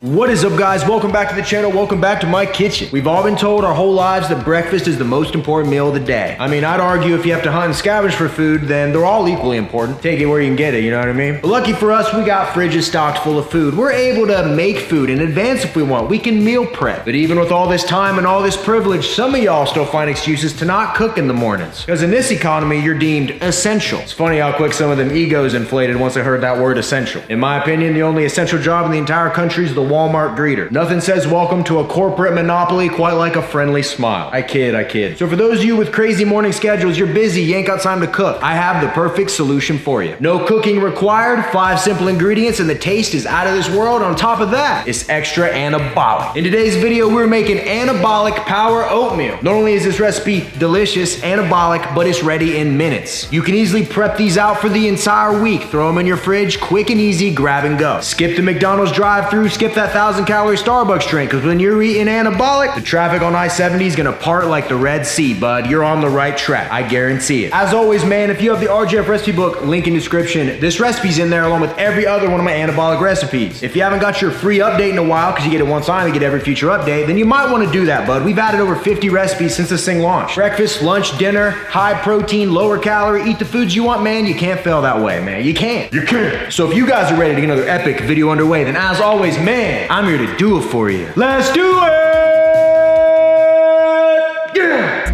What is up, guys? Welcome back to the channel. Welcome back to my kitchen. We've all been told our whole lives that breakfast is the most important meal of the day. I mean, I'd argue if you have to hunt and scavenge for food, then they're all equally important. Take it where you can get it, you know what I mean? But lucky for us, we got fridges stocked full of food. We're able to make food in advance if we want. We can meal prep. But even with all this time and all this privilege, some of y'all still find excuses to not cook in the mornings. Because in this economy, you're deemed essential. It's funny how quick some of them egos inflated once they heard that word essential. In my opinion, the only essential job in the entire country is the Walmart greeter. Nothing says welcome to a corporate monopoly quite like a friendly smile. I kid. So for those of you with crazy morning schedules, you're busy, you ain't got time to cook, I have the perfect solution for you. No cooking required, 5 simple ingredients, and the taste is out of this world. On top of that, it's extra anabolic. In today's video, we're making anabolic power oatmeal. Not only is this recipe delicious, anabolic, but it's ready in minutes. You can easily prep these out for the entire week. Throw them in your fridge, quick and easy, grab and go. Skip the McDonald's drive-thru, skip that 1,000-calorie Starbucks drink, because when you're eating anabolic, the traffic on I-70 is gonna part like the Red Sea, bud. You're on the right track, I guarantee it. As always, man, if you have the RGF recipe book, link in description, this recipe's in there along with every other one of my anabolic recipes. If you haven't got your free update in a while, because you get it one time, you get every future update, then you might want to do that, bud. We've added over 50 recipes since this thing launched. Breakfast, lunch, dinner, high protein, lower calorie, eat the foods you want, man. You can't fail that way, man. You can't. So if you guys are ready to get another epic video underway, then as always, man, I'm here to do it for you. Let's do it! Yeah!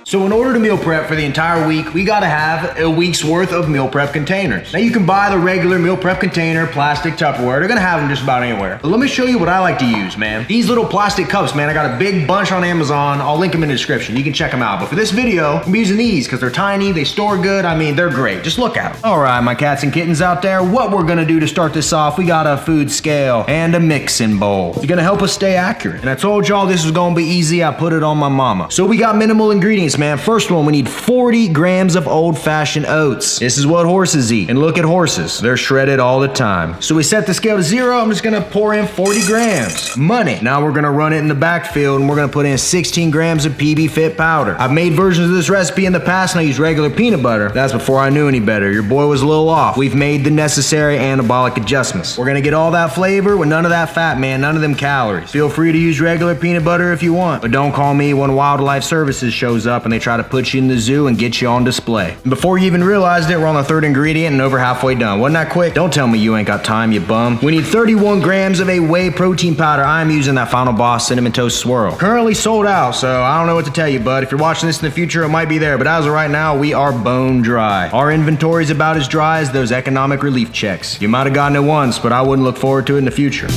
So in order to meal prep for the entire week, we gotta have a week's worth of meal prep containers. Now you can buy the regular meal prep container, plastic Tupperware. They're gonna have them just about anywhere. But let me show you what I like to use, man. These little plastic cups, man, I got a big bunch on Amazon. I'll link them in the description. You can check them out. But for this video, I'm using these because they're tiny, they store good. I mean, they're great. Just look at them. All right, my cats and kittens out there, what we're gonna do to start this off, we got a food scale and a mixing bowl. It's gonna help us stay accurate. And I told y'all this was gonna be easy. I put it on my mama. So we got minimal ingredients, man. First one, we need 40 grams of old-fashioned oats. This is what horses eat. And look at horses. They're shredded all the time. So we set the scale to 0. I'm just gonna pour in 40 grams. Money. Now we're gonna run it in the backfield and we're gonna put in 16 grams of PB Fit powder. I've made versions of this recipe in the past and I use regular peanut butter. That's before I knew any better. Your boy was a little off. We've made the necessary anabolic adjustments. We're gonna get all that flavor with none of that fat, man. None of them calories. Feel free to use regular peanut butter if you want, but don't call me when Wildlife Services shows up and they try to put you in the zoo and get you on display. And before you even realized it, we're on the 3rd ingredient and over halfway done. Wasn't that quick? Don't tell me you ain't got time, you bum. We need 31 grams of a whey protein powder. I'm using that Final Boss Cinnamon Toast Swirl. Currently sold out, so I don't know what to tell you, bud. If you're watching this in the future, it might be there, but as of right now, we are bone dry. Our inventory is about as dry as those economic relief checks. You might have gotten it once, but I wouldn't look forward to it in the future.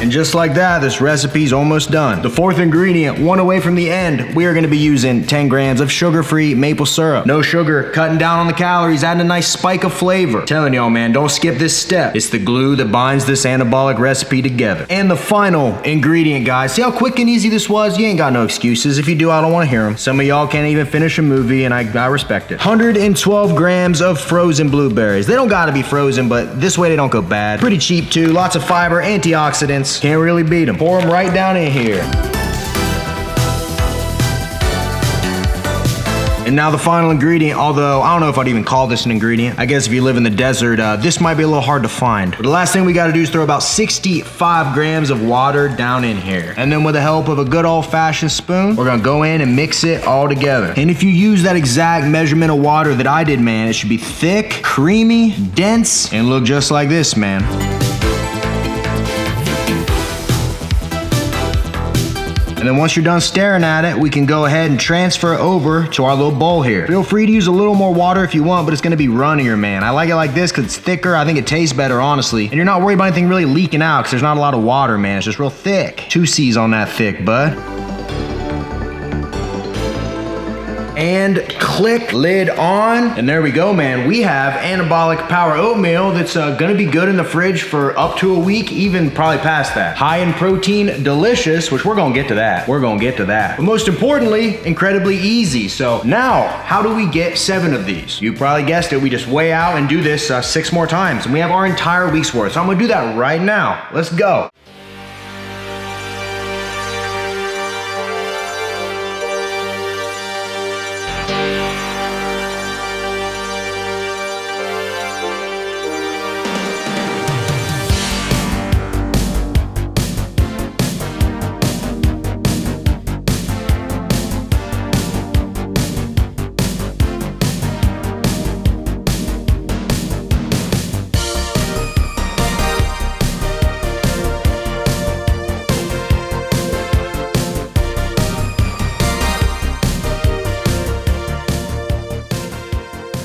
And just like that, this recipe's almost done. The 4th ingredient, one away from the end, we are gonna be using 10 grams of sugar-free maple syrup. No sugar, cutting down on the calories, adding a nice spike of flavor. Telling y'all, man, don't skip this step. It's the glue that binds this anabolic recipe together. And the final ingredient, guys. See how quick and easy this was? You ain't got no excuses. If you do, I don't wanna hear them. Some of y'all can't even finish a movie, and I respect it. 112 grams of frozen blueberries. They don't gotta be frozen, but this way they don't go bad. Pretty cheap too, lots of fiber, antioxidants. Can't really beat them. Pour them right down in here. And now the final ingredient, although I don't know if I'd even call this an ingredient. I guess if you live in the desert, this might be a little hard to find. But the last thing we gotta do is throw about 65 grams of water down in here. And then with the help of a good old-fashioned spoon, we're gonna go in and mix it all together. And if you use that exact measurement of water that I did, man, it should be thick, creamy, dense, and look just like this, man. And then once you're done staring at it, we can go ahead and transfer it over to our little bowl here. Feel free to use a little more water if you want, but it's gonna be runnier, man. I like it like this because it's thicker. I think it tastes better, honestly. And you're not worried about anything really leaking out because there's not a lot of water, man. It's just real thick. 2 C's on that thick, bud. and click, lid on. And there we go, man. We have Anabolic Power Oatmeal that's gonna be good in the fridge for up to a week, even probably past that. High in protein, delicious, which we're gonna get to that. We're gonna get to that. But most importantly, incredibly easy. So now, how do we get 7 of these? You probably guessed it. We just weigh out and do this 6 more times. And we have our entire week's worth. So I'm gonna do that right now. Let's go.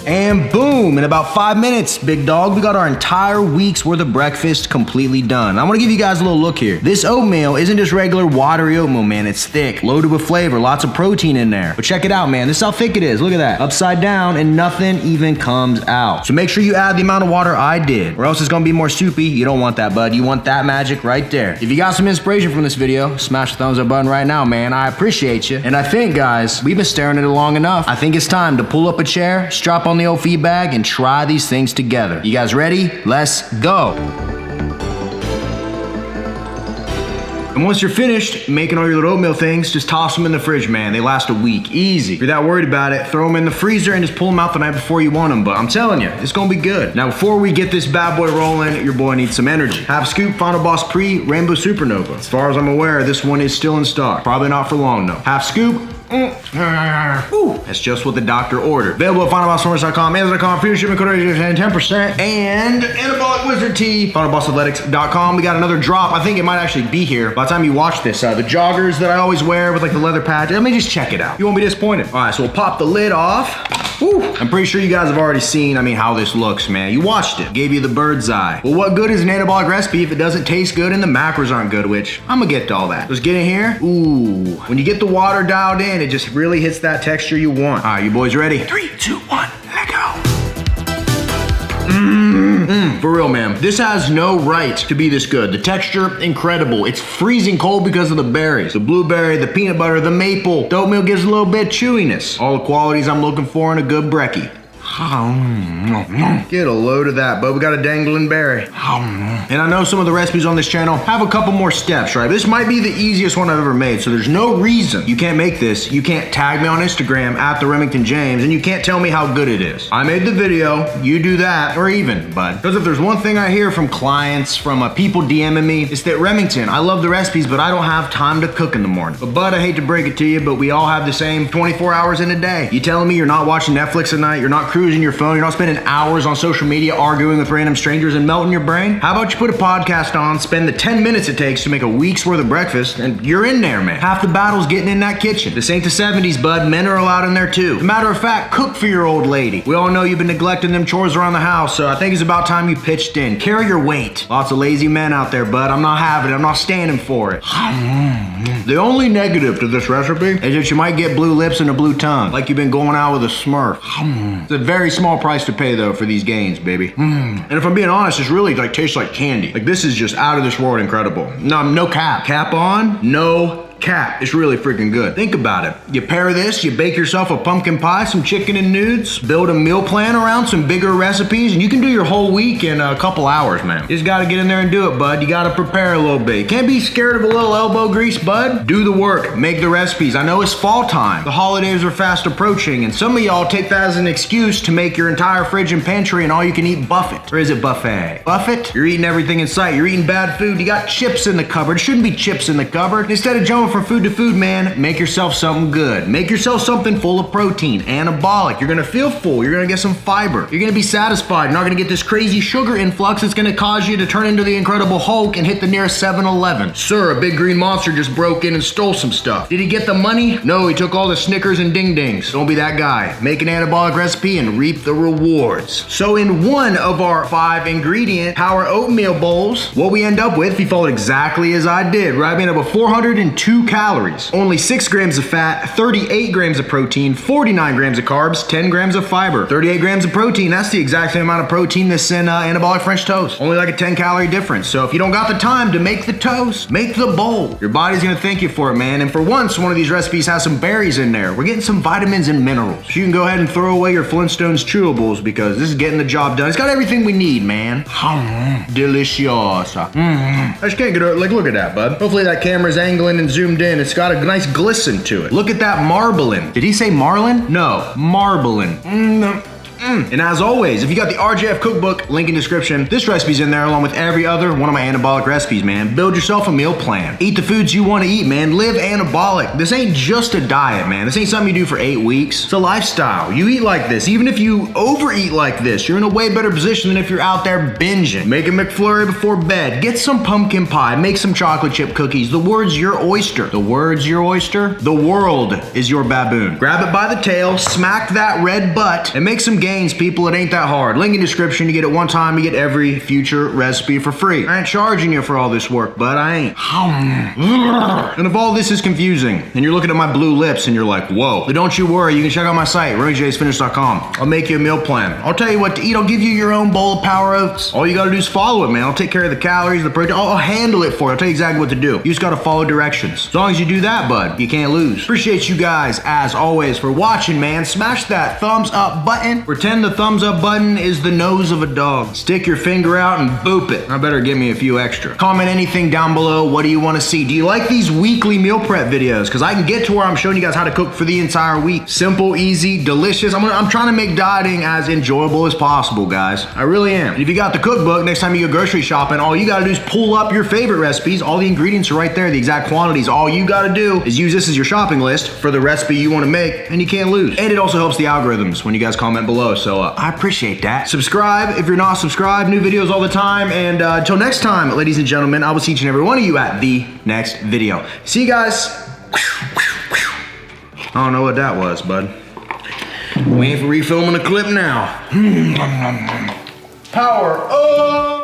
And boom, in about 5 minutes, big dog, we got our entire week's worth of breakfast completely done. I wanna give you guys a little look here. This oatmeal isn't just regular watery oatmeal, man. It's thick, loaded with flavor, lots of protein in there. But check it out, man. This is how thick it is. Look at that. Upside down and nothing even comes out. So make sure you add the amount of water I did, or else it's gonna be more soupy. You don't want that, bud. You want that magic right there. If you got some inspiration from this video, smash the thumbs up button right now, man. I appreciate you. And I think, guys, we've been staring at it long enough. I think it's time to pull up a chair, strap on the old feed bag, and try these things together. You guys ready? Let's go. And once you're finished making all your little oatmeal things, just toss them in the fridge, man. They last a week, easy. If you're that worried about it, throw them in the freezer and just pull them out the night before you want them. But I'm telling you, it's gonna be good. Now, before we get this bad boy rolling, your boy needs some energy. Half scoop Final Boss Pre Rainbow Supernova. As far as I'm aware, this one is still in stock. Probably not for long though. Half scoop. Ooh, that's just what the doctor ordered. Available at FinalBossFormers.com, Amazon.com, free shipping code and 10%. And Anabolic Wizard Tea, FinalBossAthletics.com. We got another drop. I think it might actually be here by the time you watch this. The joggers that I always wear with like the leather patch. Let me just check it out. You won't be disappointed. All right, so we'll pop the lid off. Woo. I'm pretty sure you guys have already seen, how this looks, man. You watched it, gave you the bird's eye. Well, what good is an anabolic recipe if it doesn't taste good and the macros aren't good, which I'm gonna get to all that. Let's get in here. Ooh, when you get the water dialed in, it just really hits that texture you want. All right, you boys ready? 3, 2, 1, let go. For real, man. This has no right to be this good. The texture, incredible. It's freezing cold because of the berries. The blueberry, the peanut butter, the maple. The oatmeal gives a little bit of chewiness. All the qualities I'm looking for in a good brekkie. Get a load of that, but we got a dangling berry. And I know some of the recipes on this channel have a couple more steps, right? This might be the easiest one I've ever made, so there's no reason you can't make this. You can't tag me on Instagram at the Remington James, and you can't tell me how good it is. I made the video, you do that, or even, bud. Because if there's one thing I hear from clients, from people DMing me, it's that Remington, I love the recipes, but I don't have time to cook in the morning. But bud, I hate to break it to you, but we all have the same 24 hours in a day. You telling me you're not watching Netflix at night, you're not cruising your phone, you're not spending hours on social media arguing with random strangers and melting your brain? How about you put a podcast on, spend the 10 minutes it takes to make a week's worth of breakfast, and you're in there, man. Half the battle's getting in that kitchen. This ain't the 70s, bud. Men are allowed in there too. As a matter of fact, cook for your old lady. We all know you've been neglecting them chores around the house, so I think it's about time you pitched in. Carry your weight. Lots of lazy men out there, bud. I'm not having it. I'm not standing for it. The only negative to this recipe is that you might get blue lips and a blue tongue, like you've been going out with a Smurf. It's a very small price to pay though for these gains, baby. And if I'm being honest, it's really tastes like candy. Like this is just out of this world incredible. No cap. Cap on, no cap. It's really freaking good. Think about it. You pair this, you bake yourself a pumpkin pie, some chicken and nudes, build a meal plan around some bigger recipes, and you can do your whole week in a couple hours, man. You just gotta get in there and do it, bud. You gotta prepare a little bit. You can't be scared of a little elbow grease, bud. Do the work, make the recipes. I know it's fall time. The holidays are fast approaching, and some of y'all take that as an excuse to make your entire fridge and pantry and all you can eat buffet. Or is it buffet? Buffet? You're eating everything in sight. You're eating bad food. You got chips in the cupboard. Shouldn't be chips in the cupboard. Instead of jumping from food to food, man, make yourself something good. Make yourself something full of protein, anabolic. You're gonna feel full. You're gonna get some fiber. You're gonna be satisfied. You're not gonna get this crazy sugar influx that's gonna cause you to turn into the Incredible Hulk and hit the nearest 7-Eleven. Sir, a big green monster just broke in and stole some stuff. Did he get the money? No, he took all the Snickers and Ding Dings. Don't be that guy. Make an anabolic recipe and reap the rewards. So in one of our 5 ingredient power oatmeal bowls, what we end up with, if you followed exactly as I did, right? We end up with 402 2 calories. Only 6 grams of fat, 38 grams of protein, 49 grams of carbs, 10 grams of fiber. 38 grams of protein, that's the exact same amount of protein that's in anabolic French toast. Only like a 10 calorie difference. So if you don't got the time to make the toast, make the bowl. Your body's gonna thank you for it, man. And for once, one of these recipes has some berries in there. We're getting some vitamins and minerals. So you can go ahead and throw away your Flintstones chewables because this is getting the job done. It's got everything we need, man. Delicious. I just can't get it. Like, look at that, bud. Hopefully that camera's angling and zoomed in. It's got a nice glisten to it. Look at that marbling. Did he say marlin? No, marbling. And as always, if you got the RJF cookbook, link in description, this recipe's in there along with every other one of my anabolic recipes, man. Build yourself a meal plan. Eat the foods you want to eat, man. Live anabolic. This ain't just a diet, man. This ain't something you do for 8 weeks. It's a lifestyle. You eat like this. Even if you overeat like this, you're in a way better position than if you're out there binging. Make a McFlurry before bed. Get some pumpkin pie. Make some chocolate chip cookies. The word's your oyster. The word's your oyster. The world is your baboon. Grab it by the tail, smack that red butt, and make some gains, people. It ain't that hard. Link in description. You get it one time, you get every future recipe for free. I ain't charging you for all this work, but I ain't. And if all this is confusing and you're looking at my blue lips and you're like, whoa, but don't you worry, you can check out my site, RoyJsFitness.com. I'll make you a meal plan. I'll tell you what to eat. I'll give you your own bowl of Power Oats. All you gotta do is follow it, man. I'll take care of the calories, the protein. I'll handle it for you. I'll tell you exactly what to do. You just gotta follow directions. As long as you do that, bud, you can't lose. Appreciate you guys, as always, for watching, man. Smash that thumbs up button. Pretend the thumbs up button is the nose of a dog. Stick your finger out and boop it. I better give me a few extra. Comment anything down below. What do you want to see? Do you like these weekly meal prep videos? Because I can get to where I'm showing you guys how to cook for the entire week. Simple, easy, delicious. I'm trying to make dieting as enjoyable as possible, guys. I really am. And if you got the cookbook, next time you go grocery shopping, all you gotta do is pull up your favorite recipes. All the ingredients are right there, the exact quantities. All you gotta do is use this as your shopping list for the recipe you want to make, and you can't lose. And it also helps the algorithms when you guys comment below. So I appreciate that. Subscribe if you're not subscribed. New videos all the time. And until next time, ladies and gentlemen, I will see each and every one of you at the next video. See you guys. I don't know what that was, bud. We ain't for refilming the clip now. Power up.